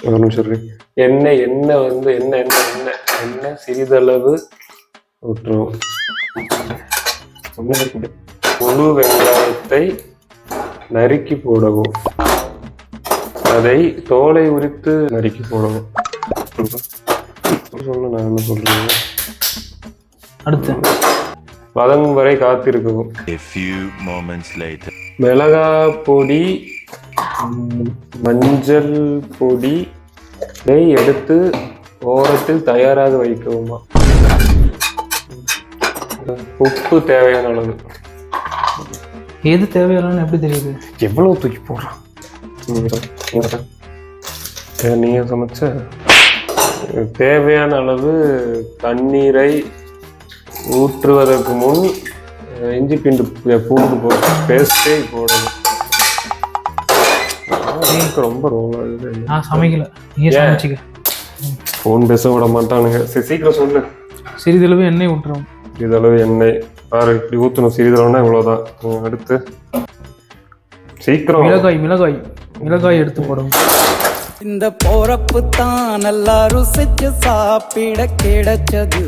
ஒரு நிமிஷம் இருக்கு. எண்ணெய் வந்து எண்ணெய் சிறிதளவு ஊற்றுவோம். முழு வெங்காயத்தை நறுக்கி போடவும். அதை தோலை உரித்து நறுக்கி போடவும். சொல்ல நான் என்ன சொல்றேன், அடுத்து வதங்கும் வரை காத்திருக்கவும். மிளகாய் பொடி, மஞ்சள் பொடி எடுத்து ஓரத்தில் தயாராக வைக்கவுமா. உப்பு தேவையான அளவு. எது தேவையான எப்படி தெரியுது? எவ்வளவு தூக்கி போடுறான் நீங்க சமைச்ச. தேவையான அளவு தண்ணீரை ஊற்றுவதற்கு முன் இஞ்சி பூண்டு பேஸ்டே போடணும். ரொம்ப ரோல் ஆகுது. நான் சமைக்கல, நீங்க சமைச்சிக்க. ஃபோன் பேச விட மாட்டானுங்க. சீக்கிரம் சொல்லு. சிறிதளவு எண்ணெய் ஊற்றுறோம். சிறிதளவு எண்ணெய் பாரு, இப்படி ஊற்றணும். சிறிதளவுனா இவ்வளோதான். அடுத்து சீக்கிரம். மிளகாய் எடுத்து போடணும். இந்த போறப்பு தான் நல்லா ருசிச்சு சாப்பிட கிடைச்சது.